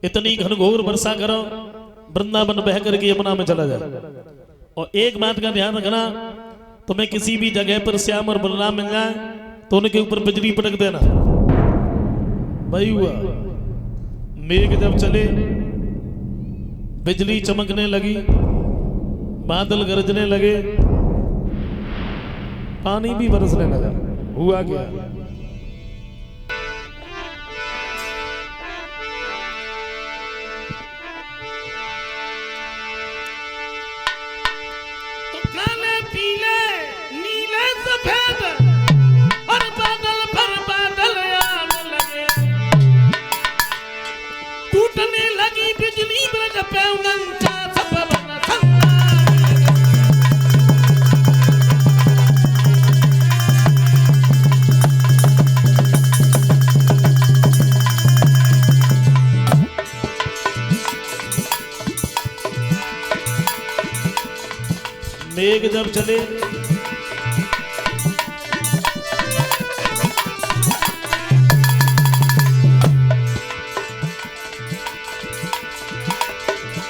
इतनी घनघोर वर्षा करो वृंदावन बह करके यमुना में चला जाए। और एक बात का ध्यान रखना, तुम्हें किसी भी जगह पर श्याम और बलराम मिल जाए तो उनके ऊपर बिजली पटक देना। वही हुआ, मेघ जब चले बिजली चमकने लगी, बादल गरजने लगे, पानी भी बरसने लगा। हुआ क्या? तो काले पीले नीले सफेद और बादल पर बादल आने लगे, टूटने लगी बिजली ब्रज पे उनका सब बना सन्ना। मेघ जब चले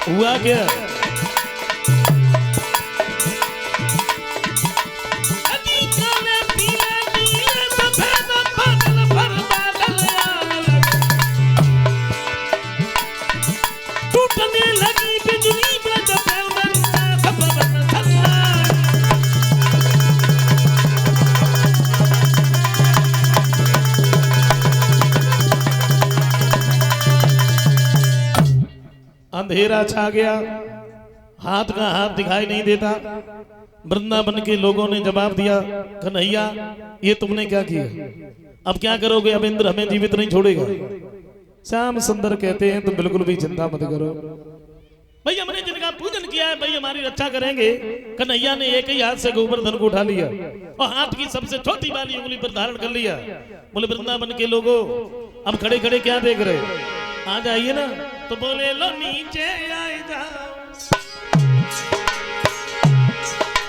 हुआ क्या? अंधेरा छा गया, हाथ का हाथ दिखाई नहीं देता। वृंदावन के लोगों ने जवाब दिया, कन्हैया ये तुमने क्या किया? अब क्या करोगे? अब इंद्र हमें जीवित नहीं छोड़ेगा। श्याम सुंदर कहते हैं तुम बिल्कुल भी चिंता मत करो, भाई हमने जिनका पूजन किया है भाई हमारी रक्षा करेंगे। कन्हैया ने एक ही हाथ से गोवर्धन को उठा लिया और हाथ की सबसे छोटी वाली उंगली पर धारण कर लिया। बोले वृंदावन के लोगों अब खड़े खड़े क्या देख रहे, आ जाइए ना। तो बोले लो नीचे आए जाओ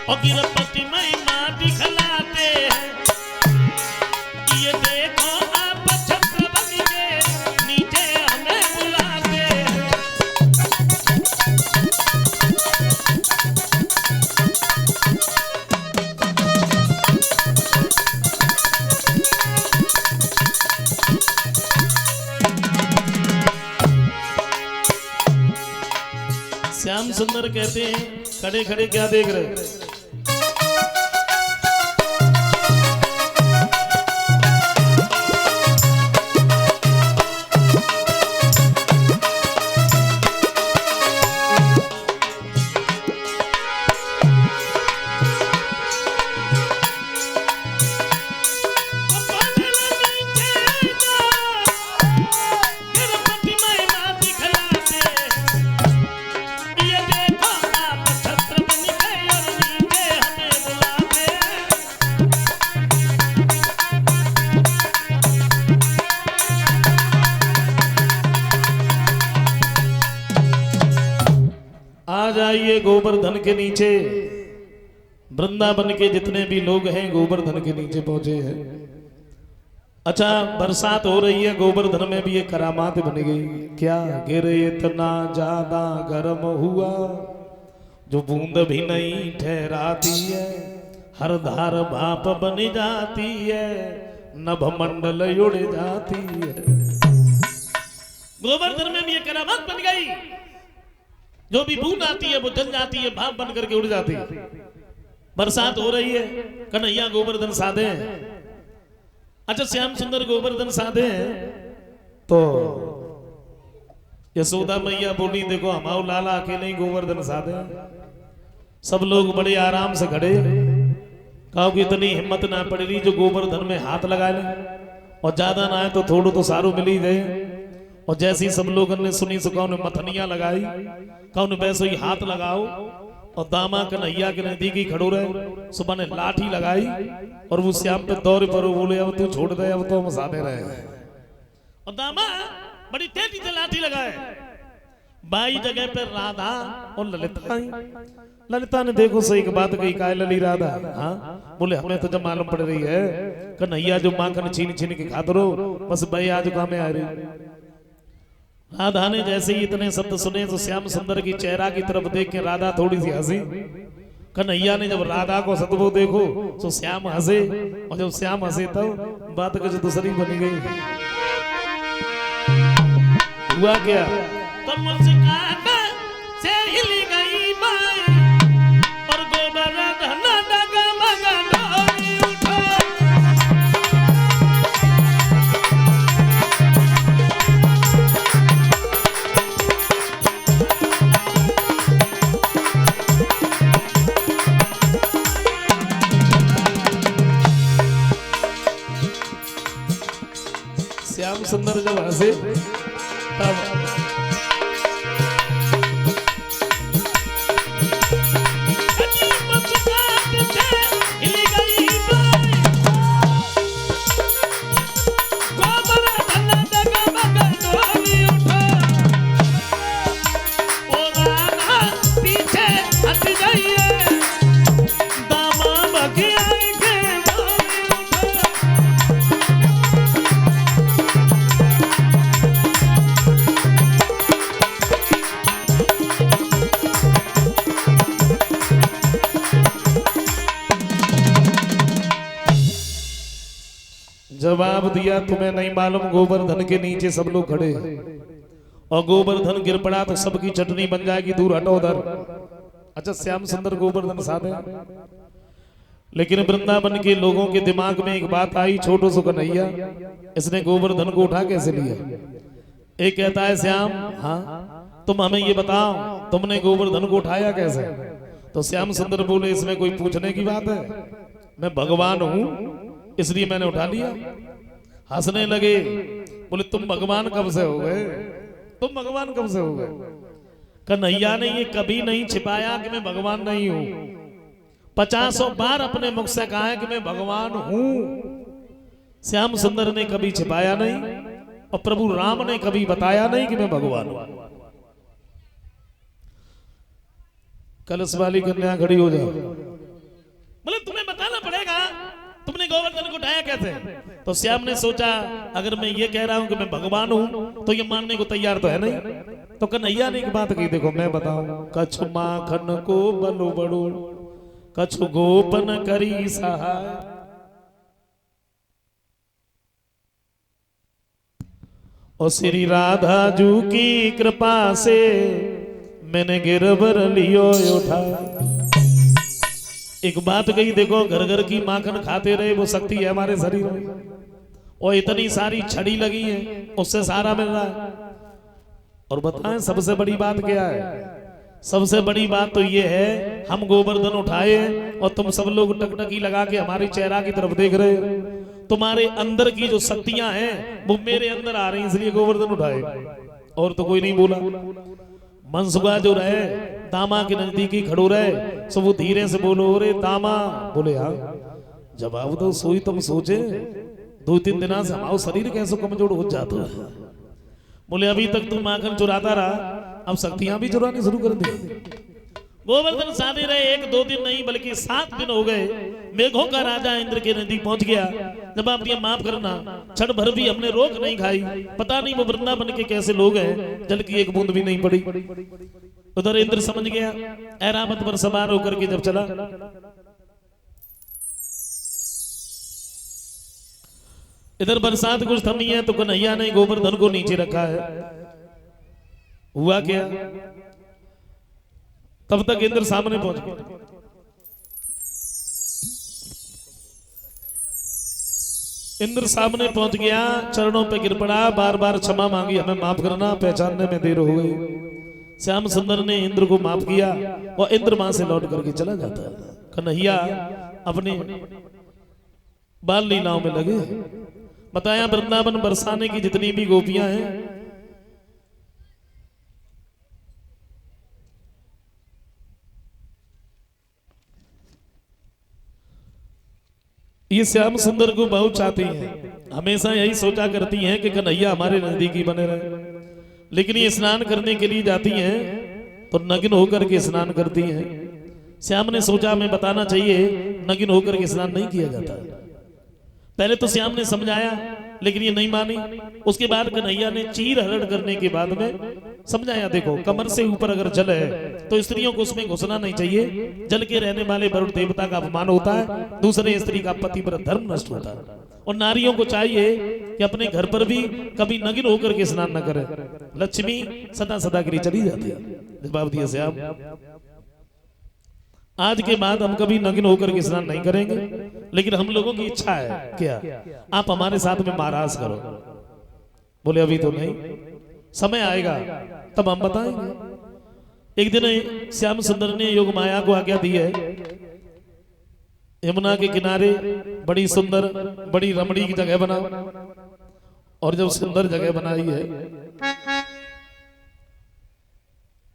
और गिरपति में माटी खिलाते हैं, ये देखो आप छत्र बन के नीचे हमें बुलाते हैं। श्याम सुंदर कहते हैं खड़े खड़े क्या देख रहे? आ जाइए गोवर्धन के नीचे। वृंदावन के जितने भी लोग हैं गोवर्धन के नीचे पहुंचे हैं। अच्छा बरसात हो रही है, गोवर्धन में भी ये करामात बन गई। क्या गिरे इतना ज्यादा गर्म हुआ जो बूंद भी नहीं ठहराती है, हर धार भाप बन जाती है, नभ मंडल उड़ जाती है। गोवर्धन में भी ये करामात बन गई, जो भी बूंद आती है वो जल जाती है, भाप बन करके उड़ जाती है। बरसात हो रही है, कन्हैया गोवर्धन साधे हैं। अच्छा श्याम सुंदर गोवर्धन साधे हैं तो यशोदा मैया बोली देखो हमारे लाला अकेले ही गोवर्धन साधे हैं। सब लोग बड़े आराम से खड़े, कहा कि इतनी हिम्मत ना पड़ रही जो गोवर्धन में हाथ लगा ले, और ज्यादा ना है तो थोड़ा तो सारू मिल ही गए। और जैसे ही सब लोगों ने सुनी सुखा ने मथनिया लगाई, कौन वैसे ही हाथ लगाओ। और दामा कन्हैया के नजदीक ही खड़ो रहे, सुबह ने लाठी लगाई और वो श्याम पे दौड़ पर बोले अब तू छोड़ दे, अब तो हम साधे रहे। और दामा बड़ी तेजी से लाठी लगाए। बाई जगह पर राधा और ललिता आई। ललिता ने देखो सही की बात कही, काय लली राधा? हाँ बोले हमें तो जब मालूम पड़ रही है कन्हैया जो माखन छीन छीन के खाते रहो, बस भाई आज काम आ रही। राधा ने जैसे ही इतने शब्द सुने तो श्याम सुंदर की चेहरा की तरफ देख के राधा थोड़ी सी हंसी। कन्हैया ने जब राधा को सतबो देखो तो श्याम हंसे, और जब श्याम हंसे तब बात कुछ दूसरी बन गई। हुआ क्या? तो मुस्कान से हिल गई माई और गोवर्धन डगमग डोली उठा। श्याम सुंदर जब हंसे तब जवाब दिया, तुम्हें नहीं मालूम गोवर्धन के नीचे सब लोग खड़े हैं और गोवर्धन गिर पड़ा तो सबकी चटनी बन जाएगी, दूर हटो उधर। अच्छा, श्याम सुंदर गोवर्धन साधे, लेकिन वृंदावन के लोगों के दिमाग में एक बात आई, छोटो सो कन्हैया इसने गोवर्धन को उठा कैसे लिया? एक कहता है श्याम, हाँ तुम हमें ये बताओ तुमने गोवर्धन को उठाया कैसे? तो श्याम सुंदर बोले, इसमें कोई पूछने की बात है, मैं भगवान हूं इसलिए मैंने उठा लिया। हंसने लगे, बोले तुम भगवान कब से हो गए? तुम भगवान कब से हो गए? कन्हैया ने ये कभी नहीं छिपाया कि मैं भगवान नहीं हूं। 50 बार अपने मुख से कहा है कि मैं भगवान हूं। श्याम सुंदर ने कभी छिपाया नहीं और प्रभु राम ने कभी बताया नहीं कि मैं भगवान हूं। कलश वाली कन्या खड़ी हो जाओ। बोले तुम्हें बताना पड़ेगा तुमने गोवर्धन को उठाया कैसे? तो श्याम ने सोचा, अगर मैं ये कह रहा हूं कि मैं भगवान हूं तो ये मानने को तैयार तो है नहीं। तो कन्हैया ने एक बात कही, देखो मैं बताऊं, कछु माखन को बलो बड़ो कछु गोपन करी सहाय। और श्री राधा जू की कृपा से मैंने गिरवर लियो उठा। एक बात कही, देखो घर घर की माखन खाते रहे वो शक्ति है हमारे शरीर में, और इतनी सारी छड़ी लगी है उससे सारा मिल रहा है। और बताएं सबसे बड़ी बात क्या है? सबसे बड़ी बात तो ये है, हम गोवर्धन उठाए और तुम सब लोग टकटकी लगा के हमारे चेहरा की तरफ देख रहे हो। तुम्हारे अंदर की जो शक्तियां हैं वो मेरे अंदर आ रही, इसलिए गोवर्धन उठाए। और तो कोई नहीं बोला। मनसुखा जो रहे दामा के नजदीक ही खड़ो रहे, सब वो धीरे से बोलो, अरे दामा। बोले हाँ। जवाब दो, सोई तुम सोचे 2-3 दिना से हमारा शरीर कैसे कमजोर हो जाता है। बोले अभी तक तुम माखन चुराता रहा, अब शक्तियां भी चुरानी शुरू कर दी। गोवर्धन साधे रहे 1-2 दिन नहीं बल्कि 7 दिन हो गए। मेघों का राजा इंद्र के नजदीक पहुंच गया। जब आप ये माफ करना, क्षण भर भी हमने रोक नहीं खाई। पता नहीं वो वृंदावन के कैसे लोग हैं, जल की एक बूंद भी नहीं पड़ी। उधर इंद्र समझ गया, ऐरावत पर सवार होकर के जब चला, इधर बरसात कुछ थमी है तो कन्हैया ने गोवर्धन को नीचे रखा है। हुआ क्या? तब तक इंद्र सामने पहुंच गया। इंद्र सामने पहुंच गया, चरणों पे गिर पड़ा, बार बार क्षमा मांगी, हमें माफ करना, पहचानने में देर हो गई। श्याम सुंदर ने इंद्र को माफ किया और इंद्र वहां से लौट करके चला जाता है। कन्हैया अपने बाल लीलाओं में लगे। बताया वृंदावन बरसाने की जितनी भी गोपियां हैं, ये श्याम सुंदर को बहुत चाहती हैं, हमेशा यही सोचा करती हैं कि कन्हैया हमारे नजदीकी बने रहे। लेकिन ये स्नान करने के लिए जाती हैं तो नग्न होकर के स्नान करती हैं। श्याम ने सोचा हमें बताना चाहिए, नग्न होकर के स्नान नहीं किया जाता। पहले तो श्याम ने समझाया लेकिन ये नहीं मानी। उसके बाद कन्हैया ने चीर हरण करने के बाद में समझाया, देखो कमर से ऊपर अगर जल है तो स्त्रियों को उसमें घुसना नहीं चाहिए, जल के रहने वाले वरुण देवता का अपमान होता है, दूसरे स्त्री का पति पर धर्म नष्ट होता है। और नारियों को चाहिए कि अपने घर पर भी कभी नग्न होकर के स्नान न करे, लक्ष्मी सदा सदा के लिए चली जाती है। जवाब दिया श्याम, आज के बाद हम कभी नग्न होकर के स्नान नहीं करेंगे, लेकिन हम लोगों की इच्छा है क्या, आप हमारे साथ में महाराज करो। बोले अभी तो नहीं, समय आएगा तब हम बताएंगे। एक दिन श्याम सुंदर ने योग माया को आज्ञा दी है, यमुना के किनारे बड़ी सुंदर बड़ी रमणीक जगह बना, और जब सुंदर जगह बनाई है